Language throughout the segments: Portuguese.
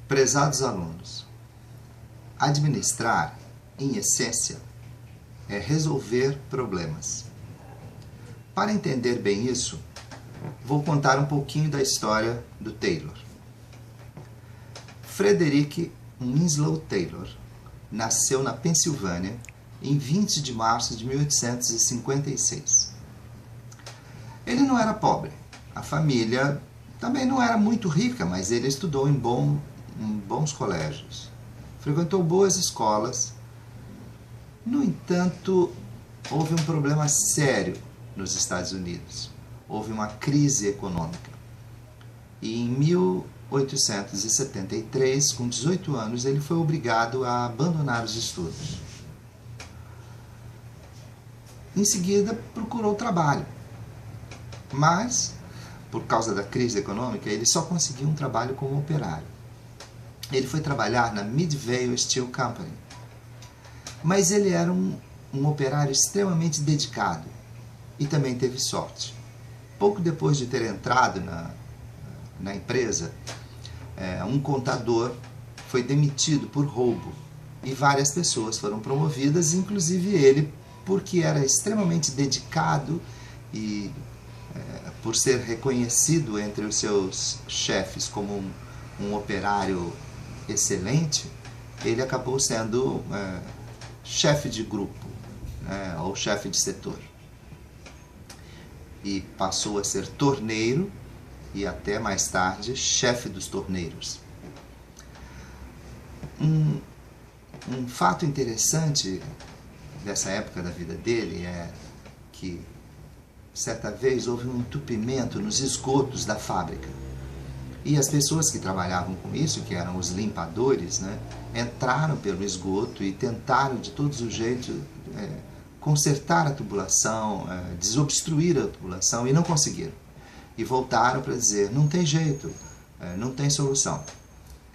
Prezados alunos, administrar, em essência, é resolver problemas. Para entender bem isso, vou contar um pouquinho da história do Taylor. Frederick Winslow Taylor nasceu na Pensilvânia em 20 de março de 1856. Ele não era pobre, a família também não era muito rica, mas ele estudou em bons colégios, frequentou boas escolas. No entanto, houve um problema sério nos Estados Unidos. Houve uma crise econômica. E em 1873, com 18 anos, ele foi obrigado a abandonar os estudos. Em seguida, procurou trabalho. Mas, por causa da crise econômica, ele só conseguiu um trabalho como operário. Ele foi trabalhar na Midvale Steel Company. Mas ele era um operário extremamente dedicado e também teve sorte. Pouco depois de ter entrado na empresa, um contador foi demitido por roubo e várias pessoas foram promovidas, inclusive ele, porque era extremamente dedicado e por ser reconhecido entre os seus chefes como um operário excelente, ele acabou sendo chefe de grupo, ou chefe de setor. E passou a ser torneiro e até mais tarde chefe dos torneiros. Um fato interessante dessa época da vida dele é que certa vez houve um entupimento nos esgotos da fábrica. E as pessoas que trabalhavam com isso, que eram os limpadores, entraram pelo esgoto e tentaram de todos os jeitos consertar a tubulação, desobstruir a tubulação, e não conseguiram. E voltaram para dizer, não tem jeito, não tem solução.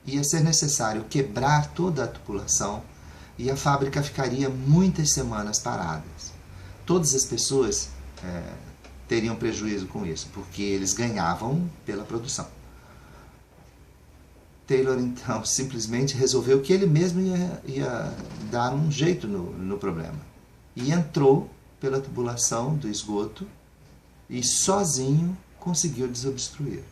Ia ser necessário quebrar toda a tubulação e a fábrica ficaria muitas semanas paradas. Todas as pessoas teriam prejuízo com isso, porque eles ganhavam pela produção. Taylor, então, simplesmente resolveu que ele mesmo ia dar um jeito no problema. E entrou pela tubulação do esgoto e sozinho conseguiu desobstruir.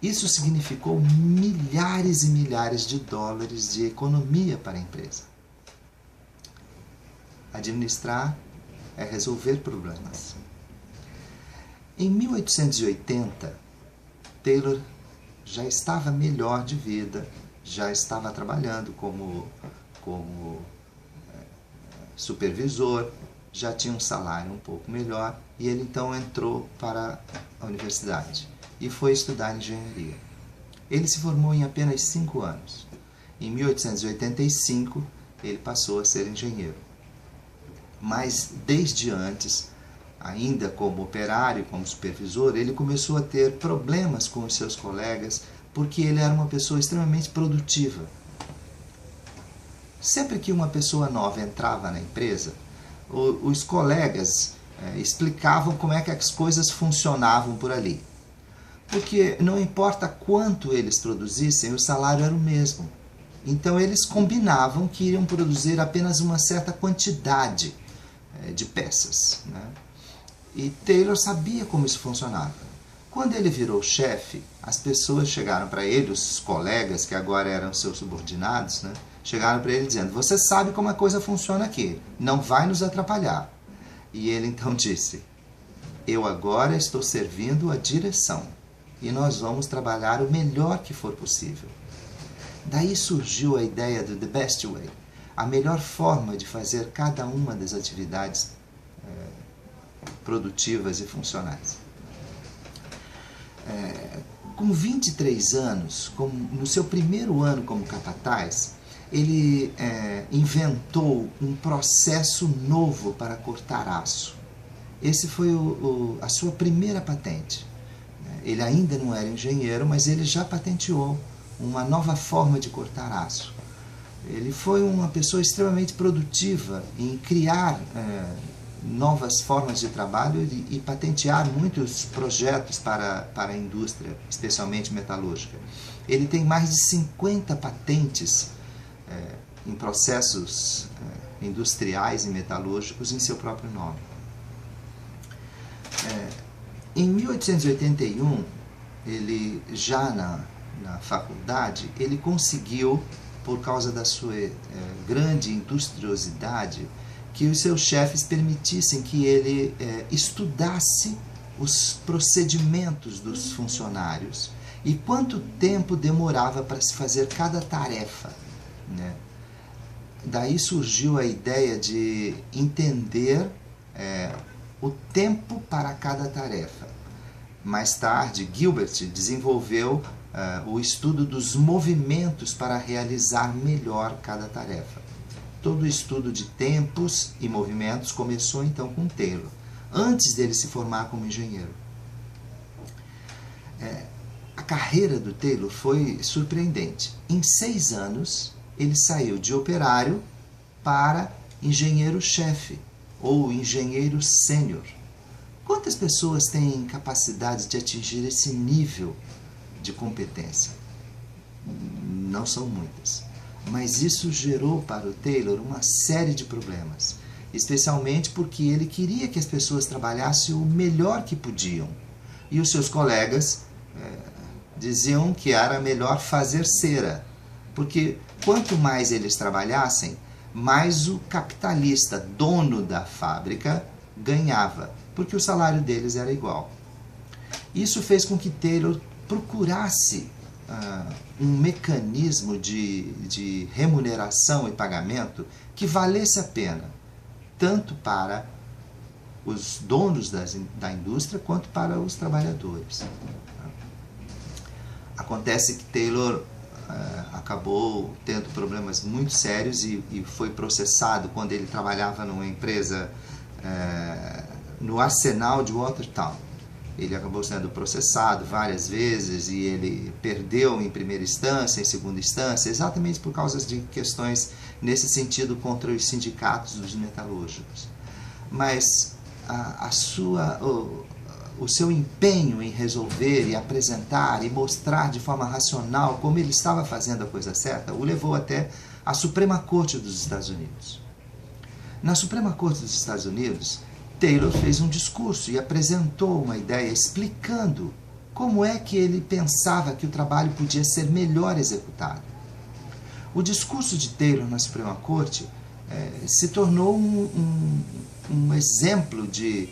Isso significou milhares e milhares de dólares de economia para a empresa. Administrar é resolver problemas. Em 1880, Taylor já estava melhor de vida, já estava trabalhando como supervisor, já tinha um salário um pouco melhor, e ele então entrou para a universidade e foi estudar engenharia. Ele se formou em apenas 5 anos. Em 1885, ele passou a ser engenheiro. Mas desde antes, ainda como operário, como supervisor, ele começou a ter problemas com os seus colegas, porque ele era uma pessoa extremamente produtiva. Sempre que uma pessoa nova entrava na empresa, os colegas explicavam como é que as coisas funcionavam por ali. Porque não importa quanto eles produzissem, o salário era o mesmo. Então eles combinavam que iriam produzir apenas uma certa quantidade de peças, E Taylor sabia como isso funcionava. Quando ele virou chefe, as pessoas chegaram para ele, os colegas que agora eram seus subordinados, chegaram para ele dizendo, você sabe como a coisa funciona aqui, não vai nos atrapalhar. E ele então disse, eu agora estou servindo a direção e nós vamos trabalhar o melhor que for possível. Daí surgiu a ideia do The Best Way, a melhor forma de fazer cada uma das atividades produtivas e funcionais. Com 23 anos, no seu primeiro ano como capataz, ele inventou um processo novo para cortar aço. Esse foi a sua primeira patente. Ele ainda não era engenheiro, mas ele já patenteou uma nova forma de cortar aço. Ele foi uma pessoa extremamente produtiva em criar novas formas de trabalho e patentear muitos projetos para a indústria, especialmente metalúrgica. Ele tem mais de 50 patentes em processos industriais e metalúrgicos em seu próprio nome. Em 1881, ele já na faculdade, ele conseguiu, por causa da sua grande industriosidade, que os seus chefes permitissem que ele estudasse os procedimentos dos funcionários e quanto tempo demorava para se fazer cada tarefa, né? Daí surgiu a ideia de entender o tempo para cada tarefa. Mais tarde, Gilbert desenvolveu o estudo dos movimentos para realizar melhor cada tarefa. Todo o estudo de tempos e movimentos começou então com Taylor, antes dele se formar como engenheiro. A carreira do Taylor foi surpreendente. Em 6 anos, ele saiu de operário para engenheiro-chefe ou engenheiro sênior. Quantas pessoas têm capacidade de atingir esse nível de competência? Não são muitas. Mas isso gerou para o Taylor uma série de problemas, especialmente porque ele queria que as pessoas trabalhassem o melhor que podiam. E os seus colegas diziam que era melhor fazer cera, porque quanto mais eles trabalhassem, mais o capitalista, dono da fábrica, ganhava, porque o salário deles era igual. Isso fez com que Taylor procurasse um mecanismo de remuneração e pagamento que valesse a pena, tanto para os donos da indústria quanto para os trabalhadores. Acontece que Taylor acabou tendo problemas muito sérios e foi processado quando ele trabalhava numa empresa no arsenal de Watertown. Ele acabou sendo processado várias vezes e ele perdeu em primeira instância, em segunda instância, exatamente por causa de questões nesse sentido contra os sindicatos dos metalúrgicos. Mas o seu empenho em resolver e apresentar e mostrar de forma racional como ele estava fazendo a coisa certa o levou até a Suprema Corte dos Estados Unidos. Na Suprema Corte dos Estados Unidos, Taylor fez um discurso e apresentou uma ideia explicando como é que ele pensava que o trabalho podia ser melhor executado. O discurso de Taylor na Suprema Corte se tornou um exemplo de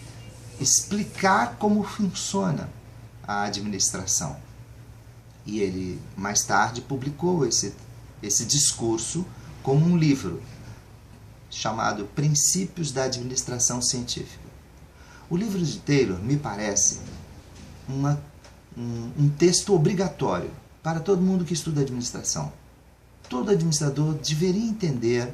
explicar como funciona a administração. E ele, mais tarde, publicou esse discurso como um livro chamado Princípios da Administração Científica. O livro de Taylor me parece um texto obrigatório para todo mundo que estuda administração. Todo administrador deveria entender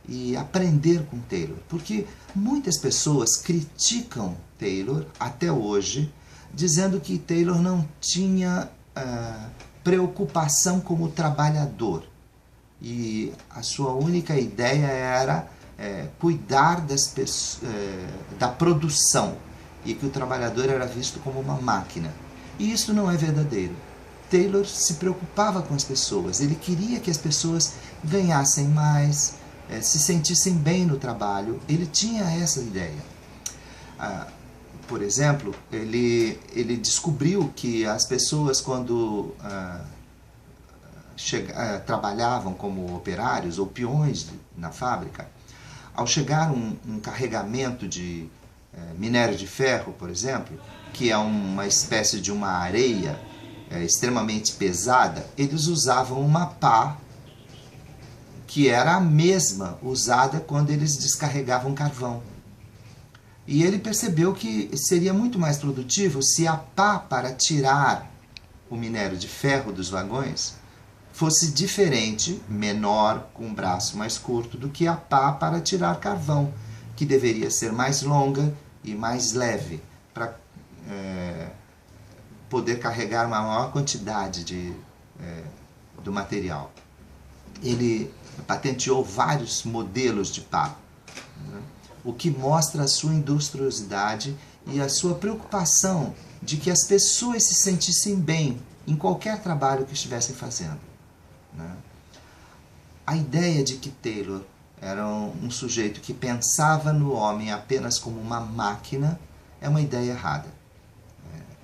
e aprender com Taylor, porque muitas pessoas criticam Taylor até hoje, dizendo que Taylor não tinha preocupação como trabalhador e a sua única ideia era cuidar da produção e que o trabalhador era visto como uma máquina. E isso não é verdadeiro. Taylor se preocupava com as pessoas, ele queria que as pessoas ganhassem mais, se sentissem bem no trabalho, ele tinha essa ideia. Por exemplo, ele descobriu que as pessoas quando trabalhavam como operários ou peões na fábrica, ao chegar um carregamento de minério de ferro, por exemplo, que é uma espécie de uma areia extremamente pesada, eles usavam uma pá que era a mesma usada quando eles descarregavam carvão. E ele percebeu que seria muito mais produtivo se a pá para tirar o minério de ferro dos vagões fosse diferente, menor, com um braço mais curto, do que a pá para tirar carvão, que deveria ser mais longa e mais leve, para poder carregar uma maior quantidade do material. Ele patenteou vários modelos de pá, né? o que mostra a sua industriosidade e a sua preocupação de que as pessoas se sentissem bem em qualquer trabalho que estivessem fazendo, né? A ideia de que Taylor era um sujeito que pensava no homem apenas como uma máquina é uma ideia errada.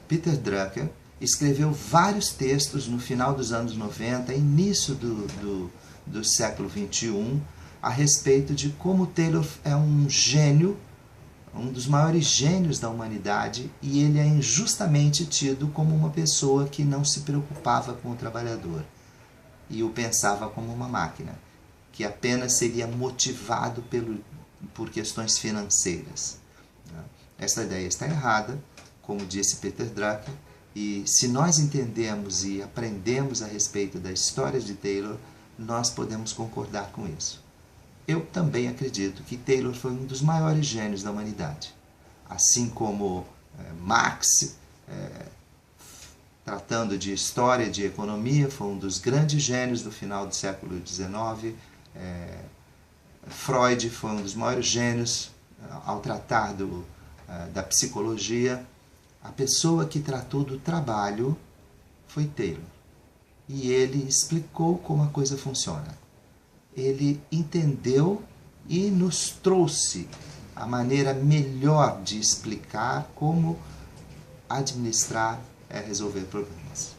Peter Drucker escreveu vários textos no final dos anos 90, início do século XXI, a respeito de como Taylor é um gênio, um dos maiores gênios da humanidade, e ele é injustamente tido como uma pessoa que não se preocupava com o trabalhador e o pensava como uma máquina, que apenas seria motivado por questões financeiras. Essa ideia está errada, como disse Peter Drucker, e se nós entendemos e aprendemos a respeito da história de Taylor, nós podemos concordar com isso. Eu também acredito que Taylor foi um dos maiores gênios da humanidade. Assim como Marx, tratando de história, de economia, foi um dos grandes gênios do final do século XIX. Freud foi um dos maiores gênios ao tratar da psicologia. A pessoa que tratou do trabalho foi Taylor. E ele explicou como a coisa funciona. Ele entendeu e nos trouxe a maneira melhor de explicar como administrar resolver problemas.